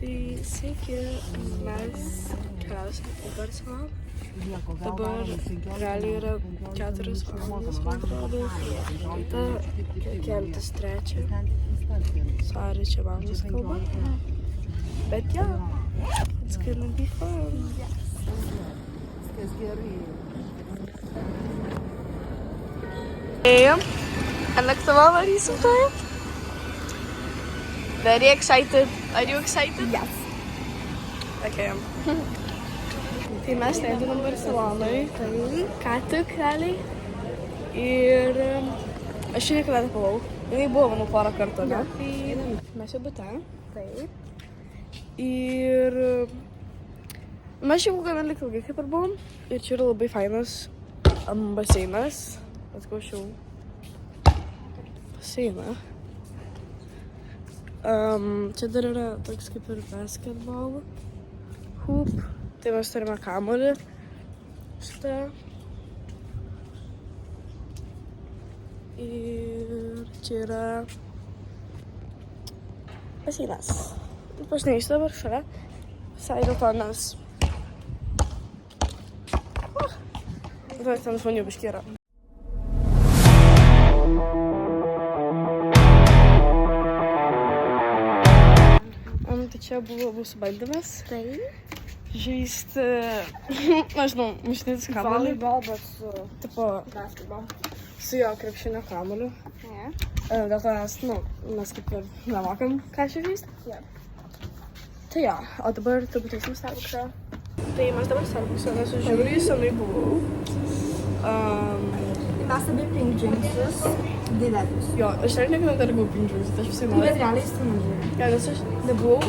Tai sveiki, mes keliausim į Barceloną. Dabar realiai yra 4 valandos, man atrodo. Ryta, keltis 3. Sorry, čia mamos kalba. Bet jo, it's gonna be fun. Hey, and next of all, varysim taip. Very excited. Are you excited? Yes. Okay. Tai mes leidinam Barcelonai, ką tik realiai. Ir aš čia niekada nepavau. Jinai buvo, manau, porą kartų, ne? Tai mes jau bute. Taip. Ir mes jau gana lik ilgai kaip ir buvom. Ir čia yra labai fainas baseinas. Atskaušiau baseiną. Čia dar yra toks kaip ir basketball hoop. Tai mes turime kamuolį šitą. Ir čia yra baseinas. Pažinėsiu dabar šalia. Visai dėl to, nes ten žmonių biškį yra. Tai čia buvo mūsų bandymas. Taip. Žaisti, nežinau, mušinėtis kamuolį. Volleyball, bet su Tipo, basketball. su jo krepšinio kamuoliu. Ne? Dėl to mes kaip ir nemokam ką čia žaisti. Jo. Tai jo, o dabar turbūt eisim Starbucksą. Tai mes dabar Starbucksą, nes aš žiūriu, senai buvau. Mes abi pink džinksus didelius. Jo, aš niekada dar buvau pindžius, tai aš visai noriu. Bet realiai su mažai. Ja, nes aš nebuvau.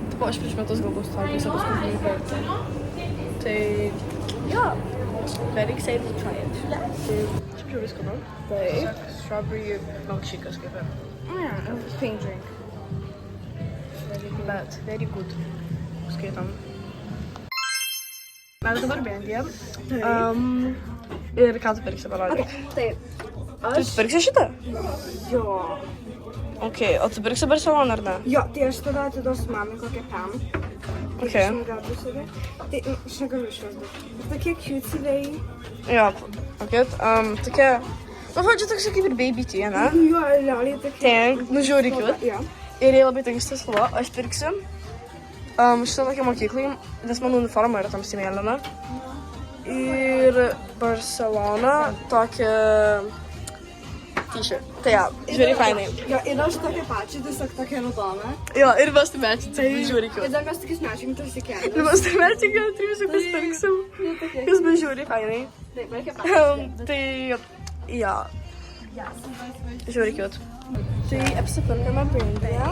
Tipo, aš prieš metus galbūt Starbucksą paskutinį kartą. Tai, jo, very excited to try it. Tai, aš žiūriu skanu. Taip. Strawberry milkshake'as kaip ir. Pink drink. Bet, very good. Skaitom. Mes dabar bėgėm. Ir ką tu pirksi, parodyk? Taip. Tu pirksi šitą? Jo. Ok, o tu pirksi Barceloną ar ne? Jo, tai aš tada atiduosiu mamai kokią pam. Ok. Tai aš negaliu išvaizduoti. Tokie cutesy. Jo, ok. Tokia, žodžiu, toks kaip ir baby tea, ne? Jo, realiai tokie. Tai, žiūri cute. Jo. Ir jie labai tinka šitą spalvą. Aš pirksiu šitą tokią mokyklai, nes mano uniforma yra tamsiai mėlyna. Ir Barcelona tokią t-shirt. Tai jo, žiūri fainai. Jo, ir aš tokia pačia, tiesiog tokia raudona. Jo, ir mes tai mečinsim, tai žiūri cute. Ir dar mes tokius mečintus į kelią. Ir mes tai mečinsim, tai visi paspirksim. Jis bus žiūri fainai. Taip, reikia pačia. Tai, jo, žiūri cute. Tai apsipirkame Braindyje.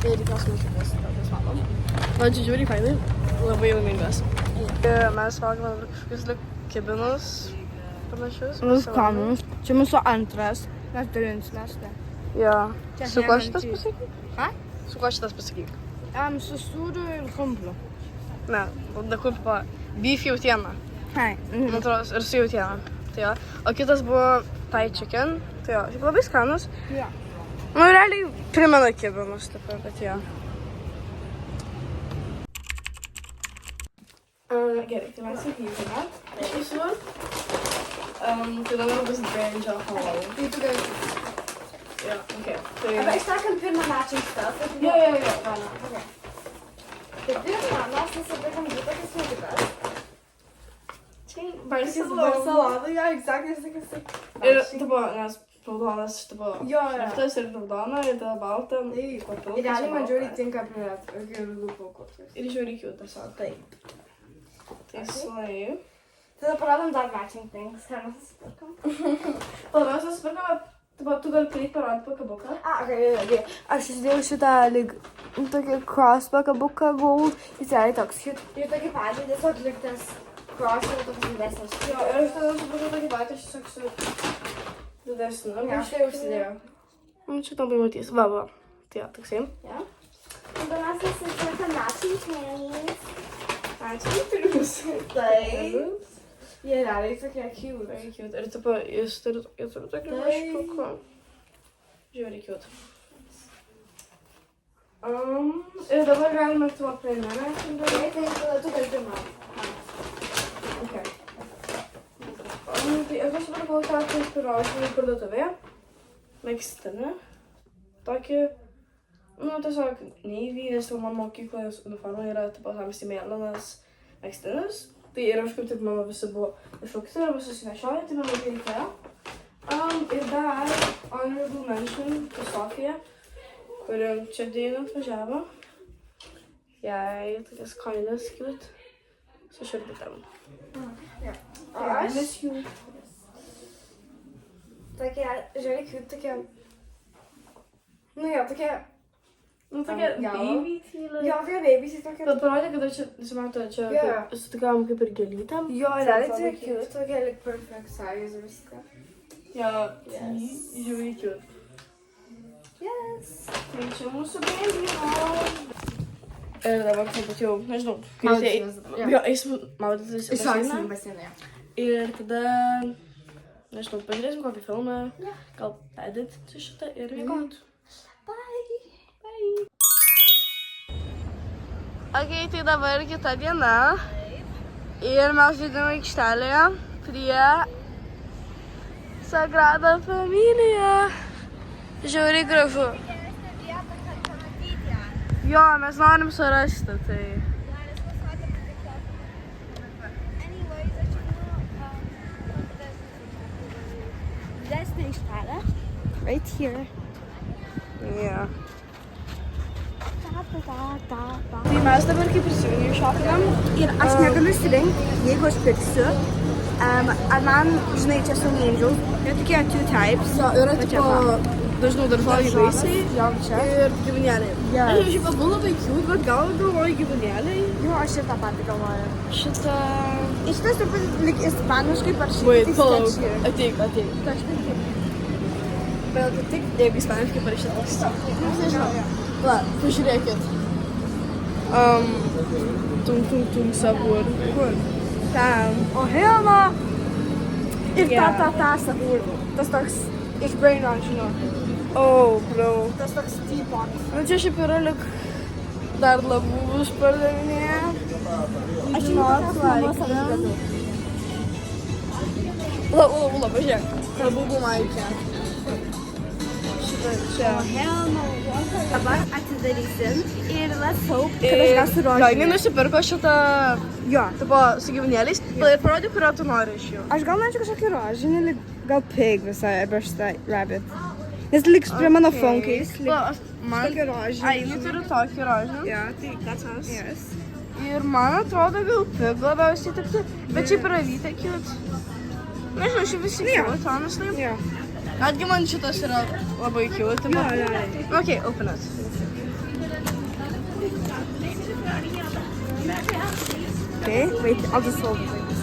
Ir jos muzikos tokios vatom. Žodžiu, žiūri fainai, labai laimingas. Mes valgome kažkokius kibinus panašius. Skanus. Čia mūsų antras. Mes dalinsimės. Jo. Čia Su kuo vienas šitas iš- pasakyk? Ha? Su kuo šitas pasakyk? Su sūriu ir kumpliu. Ne, da kumpa beef jautiena. Hai. Man atrodo, ir su jautiena. Tai jo. O kitas buvo Thai chicken. Tai jo, šiaip labai skanus. Jo. Nu, realiai primena kibinus, taip, bet jo. Gerai, tai mes įvykime. Iš visur. Tai dabar bus brandžio halal. Tai tu gali. Jo, okei. Tai... Aber ich sag am pirmą matching stuff. Jo, galim. Tai pirmą mes nusipirkom dvi tokias muzikas. Barcelona, jo, exactly, sakysi. Ir, tipo, nes raudonas, tipo, Jo, jo. šriftas ir raudona, ir tada balta. Taip. papilkas Ir realiai man balta. žiūri tinka prie gerų plaukų. Ir žiūri cute tiesiog. Taip. Tai slai. Tada parodom dar matching things, ką mes nusipirkom. Tada mes nusipirkome, tipo, tu gali prieiti parodyti pakabuką. Okay. Aš įsidėjau šitą lyg tokį cross pakabuką gold. Jis yra toks hit. Ir tokį patį tiesiog lyg tas cross yra toks didesnis. Jo, ir aš tada nusipirkau tokį patį, aš tiesiog su didesniu. Ja, aš tai užsidėjau. Nu, čia labai matys. Va. Tai jo, toksai. Ja. Tada mes nusipirkom matching panties. Ačiū, turius. Taip. Jie realiai tokie cute. Very cute. Ir, tipo, jis turi tokį vaškuką. Žiūri cute. Ir dabar galime aktyvuoti priemonę. Gerai, tai tada tu gali pirmą. Okay. Tai aš nusipirkau tokį pirožinį parduotuvėje. Megztinį. Tokį, tiesiog neįvykęs, jau mano mokyklos uniforma yra tamsiai mėlynas megztinis. Tai ir aš kaip tik mano visi buvo iššaukti ir visus nešioja, tai man labai reikėjo. Ir dar honorable mention to Sofija, kuri čia dieną atvažiavo. Jai tokias koinės cute su širdutėm. Aš? Miss you. Tokia, žiūrėk, jų tokia... tokia... Tokia Jo. baby tyla. Jo, tokia baby, tai tokia... Bet parodė, kad čia, nesimato, čia sutikam kaip ir gėlytėm. Jo, realiai tai cute, tokia like perfect size ir viską. Jo, Yes. žiūrėk cute. Yes. Tai čia mūsų baby. Ir dabar turbūt jau, nežinau, Maudysimės dabar, jo. jo, eisim maudytis į baseiną. baseiną. Ir tada, nežinau, pažiūrėsim kokį filmą, gal edit šitą ir mėgant. Bye. Bye. Ok, tai dabar kita diena. Ir mes žaidėme aikštelėje prie Sagrada Familija. Žiauriai gražu. Jo, mes norim surasti, tai. Didesnė aikštelė. Right here. Yeah. Ta. Tai mes dabar kaip prisijungiai šopinam. Ir aš negaliu išsirinkti, jeigu aš pirksiu. Ar man, žinai, čia su angels. Yra tokie two types. Jo, yra tipo dažnau daržovių vaisiai Jo, čia. ir gyvūnėliai. Yes. Aš šiaip abu labai cute, bet gal galvoju gyvūnėliai. Jo, aš ir tą patį galvoju. Šitą... Iš tiesų truputį lyg ispaniškai parašyti. Wait, tai palauk. sketchy. Ateik. Kažkaip taip. Bet kaip tik, jeigu ispaniškai parašytas. Aš nežinau. Va, pažiūrėkit. Tum sabur. Kur? Ten. O, hela! Ir Yeah. ta sabur. Tas toks iš Braino, žinau. Oh, bro. Tas toks teapot. Nu čia šiaip yra lik dar labubus pardavinėje. Aš Do jau not tokios like mamos them. atvedu. Ula, pažiūrėk. Labubų maikė. Šitą čia. Hell no. Dabar atidarysim ir let's hope, kad Ir aš gausiu jo, rožinį. jinai nusipirko šitą, Jo. tipo, su gyvūnėliais. Ir parodyk, kurio tu nori iš jų. Aš gal norėčiau kažkokį rožinį, lyg gal pig visai, arba šitą rabbit. Nes liks prie mano phone case. Man Tokį rožinį. Ai, jinai turi tokį rožinį. Jo, tai that's us. Yes. Ir man atrodo, gal pig labiausiai tikti. Bet šiaip yra vytė cute. Nežinau, šiaip visi Jo. cute, honestly. Jo. Netgi man šitas yra labai cute. tipo. Jo, realiai. Okay, open it. Okay, wait, I'll just hold it like this.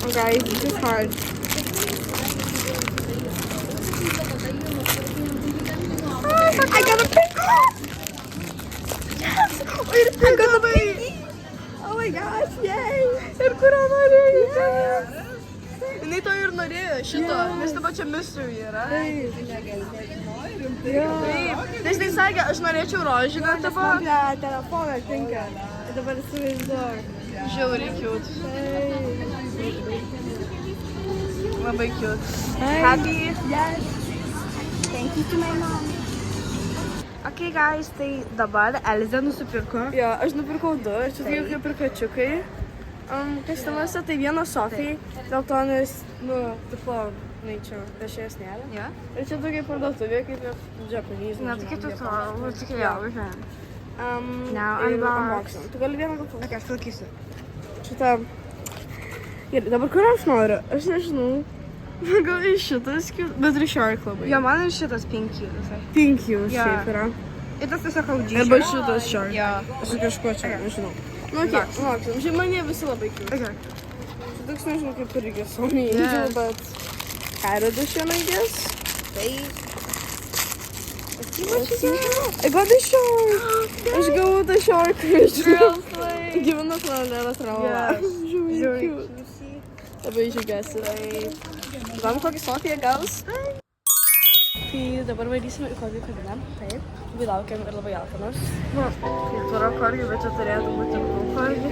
Oh guys, this is hard. I got a pig! Yes! Ir I got a labai. piggy! Oh my gosh, yay! Ir kurio norėjai? Jinai to ir norėjo šito, nes ta pačia mystery yra. Taip, nes jis sakė, aš norėčiau rožinę, tipo. Man prie telefoną tinka. Ir dabar įsivaizduok. Žiauriai cute. Labai cute. Hey. Happy. Yes! Thank you to my mom. Okay, guys, tai dabar Elzė nusipirko. Jo, aš nupirkau du, čia tai kaip ir kačiukai. Kastinuose tai vienas Sofijai, dėl to, nes, tipo, čia viešesnėlė. Yeah? Ir čia tokia parduotuvė, kaip ir Japanese. Na, tokia tutorial, tokia jau, žinai. Now ir unbox. unboxing. Tu gali vieną gal Ok, aš palaikysiu. šitą. Gerai, dabar kur aš noriu? Aš nežinau. Gal iš šitas, bet ir Shark labai. Jo, man ir šitas pinky visai. Thank you, Jo. šiaip yra. Ir tas tiesiog audžiai. Arba šitas Shark. Jo. Aš su kažkuo čia, nežinau. Nu, okei, lauksim. Šiaip man jie visi labai cute. Okay. Čia toks, nežinau, kaip irgi Sony Yes. Angel, bet Cat Edition, I guess. I got the Shark! Aš gavau the Shark. Girls play. Gyvūnas traleras tralalas. Žiūri cute. Labai džiugiuosi. Įdomu, kokį Sofija gaus. Tai dabar varysime į kokį kabiną. Taip. Labai laukiam ir labai alkanas. Tai turiu korgį, bet čia turėtų būti korgį.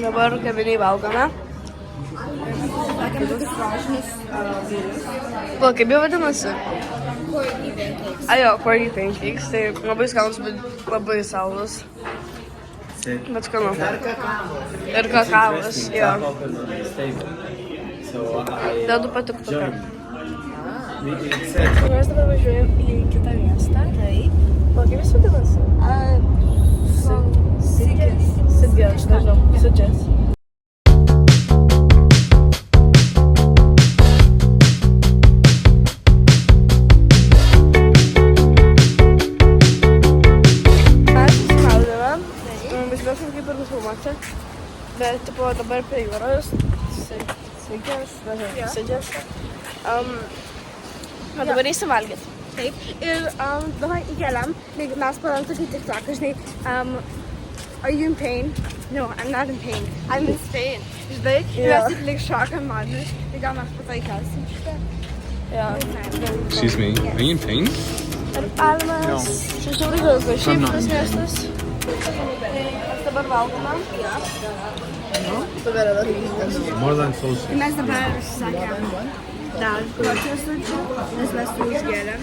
Dabar kabiniai valgome. Va, kaip jau vadinasi? Ajo, corgi pancakes, tai labai skanus, bet labai saldus. Bet skanu. Ir kakavas, jo. Dedu patiktuką. Mes dabar važiuojam į kitą miestą. Taip. Va, kaip jis vadinasi? Sidges, nežinau, Sidges. Bet, tipo, dabar prie jūros, Sidges. O dabar eisim valgyti. Taip. Ir dabar įkeliam, mes parodom tokį TikToką, žinai, are you in pain? No, I'm not in pain. I'm in Spain. Žinai, mes tik lyg šokam madus, tai gal mes po to įkelsim šitą. Jo. Excuse me, are you in pain? Ir palmas. Čia žiauriai daug, šiaip tas miestas. Mes dabar valgome. More than sausage. Ir mes dabar užsisakėm dar procesų, nes mes tu išgėlėm.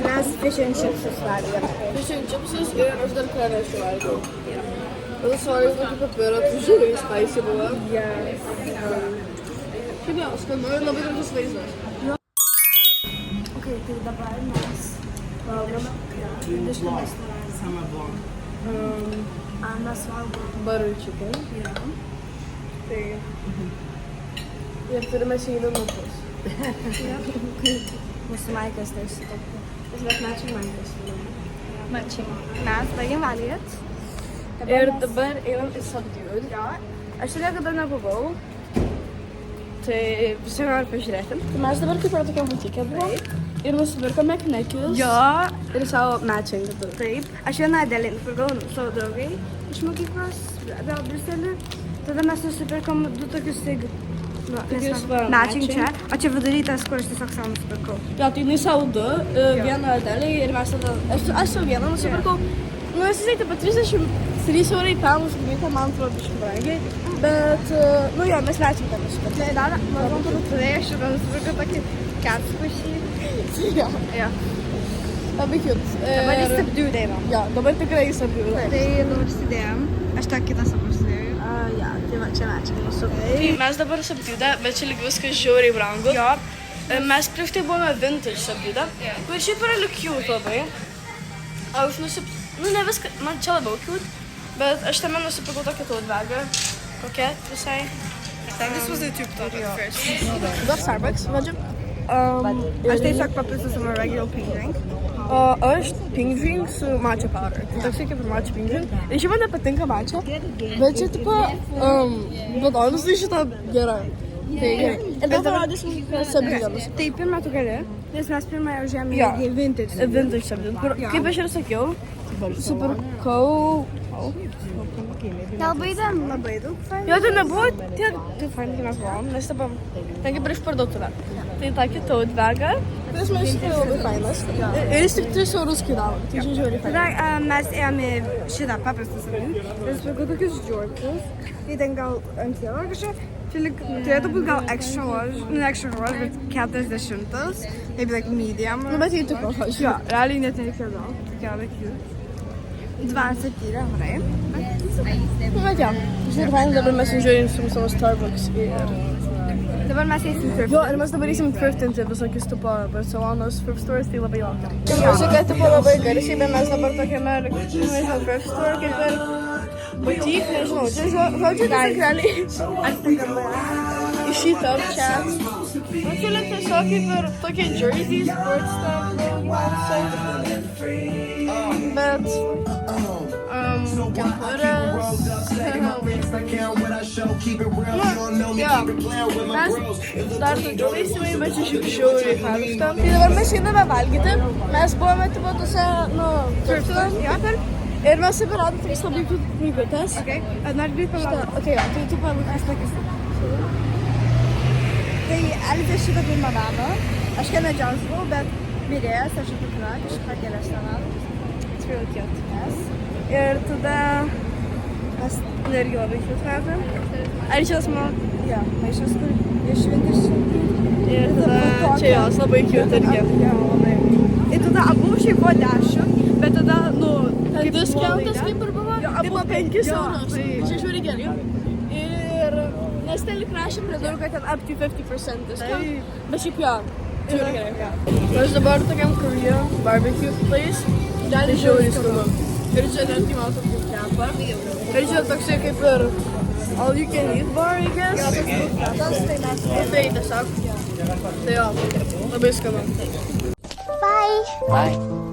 Mes fish and chipsus valgėm. Fish and chipsus ir aš dar krevečių valgiau. Bet aš valgiau tokį papirą, tai žiauriai spicy buvo. Šiaip jau, skanu ir labai gražus vaizdas. Ok, tai dabar mes valgome. Iš restoraną. Mes valgom. Butter chicken. Tai. Ir turime sėjinukus. Mūsų maikas tai šitokį. Mes net matching maikas. Matching. Mes baigėm valgyt. Ir dabar einam į Subdued. Jo. Aš ten niekada nebuvau. Tai visi nori pažiūrėti. Tai mes dabar kaip ir tokia butikė buvo. Ir nusipirkome knekius. Jo. Ir savo matching. Taip. Aš vieną Adelį nupirkau savo draugai iš mokyklos, vėl Briuselį. Tada mes nusipirkom du tokius matching čia. O čia vidury tas, kur aš tiesiog savo nusipirkau. Jo, tai jinai savo du, vieną Adelį ir mes tada... Aš savo vieną nusipirkau. Nu, jisai taip pat 33 eurai pelnus, tai man atrodo biškai brangiai. Bet, nu jo, mes matching tą nusipirkau. Tai dar, man atrodo, turėjau šitą nusipirkau tokį catspushy. Jo. Labai cute. Dabar jis Subdued einam. Jo, dabar tikrai jis Subdued. Tai dabar užsidėjom. Aš tą kitą savo užsidėjau. Ja, tai va, čia matching mūsų. Tai mes dabar Subdued, bet čia lyg viskas žiauriai brangu. Jo. Mes prieš tai buvome Vintage Subdued, kur šiaip yra lyg cute labai. Aš nu ne viską, man čia labiau cute, bet aš tame nusipirkau tokį tote bagą. Kokia visai. This was the tube top at first. Got Starbucks, vadžiu. Aš tiesiog papilsiu savo regular pink drink. O aš pink drink su matcha powder. Tai toksai kaip ir matcha pink drink. Ir šiaip man nepatinka matcha, bet čia tipo, vadovus tai šitą gera. Tai gerai. Ir dabar parodysim Subdued. Tai pirmą tu gali, nes mes pirmąją užėmė į Vintage. Vintage Subdued. Kaip aš ir sakiau, supirkau... Labai įdomu, labai daug fainų. Jo, tai nebuvo tiek fainai, kai mes buvom, nes tapam, ten kaip ir iš parduotuvę. Tai tokį tote bagą, kuris man iš tikrųjų labai fainas. Ir jis tik 3 eurus kainavo, tai žiauriai fainai. Tada mes ėjome šitą paprastą Subdued, nes pirkau tokius džorkus, tai ten gal ant jėlo kažką, turėtų būti gal extra large, ne extra large, bet 40, maybe like medium. Nu, bet jį tiko, aš. Jo, realiai net nereikėjo daug, tokia labai cute. 27 eurai. Nu, bet jo, žiūrėk, fainai, dabar mes žiūrėsim savo Starbucks ir... Dabar mes eisim thrift. Jo, ir mes dabar eisim thriftinti visokius tipo Barcelonos thrift stores, tai labai laukiam. Aš kad tipo labai garsiai, bet mes dabar tokiame, nežinau, thrift store, kaip ir boutique, nežinau, čia žodžiu, tiesiog realiai. į šitą čia. Atsilia tiesiog kaip ir tokie jerseys, sports stuff, daugiausiai. Bet kepurės. Jo, mes dar daugiau įsimai, bet čia žiauriai karšta. Tai dabar mes einame valgyti. Mes buvome tipo tose, virtuvėse. Ir mes įsiradom tokias labai knygutės. Nori greit pavalgyti? Okay, tai tu palaikas tokias. Tai Elvė šitą pirmą rado. Aš Kenedžiaus buvau, bet mirėjęs, aš tikra, kažką geresnę rado. It's really cute. Yes. Ir tada mes irgi labai cute radom. Ar čia mano? Jo, maišas, kur išvintis. Ir tada čia jos labai cute irgi. Jo, labai. Ir tada abu šiaip buvo 10, bet tada, kaip Discountas kaip ir buvo, Jo, tai buvo 5 jo, eurus. Čia žiūri gerai. Ir nes ten lyg rašė pridurų, kad ten up to 50% discount. Bet šiaip jo, žiūri gerai. Aš dabar tokiam Korean barbecue place. Gali žiauriai skanu. Ir čia net įmato kaip kepa. Ir čia toksai kaip ir all you can eat bar, I guess. tas tai mes. Tai tiesiog. Tai jo, labai skanu. Bye. Bye.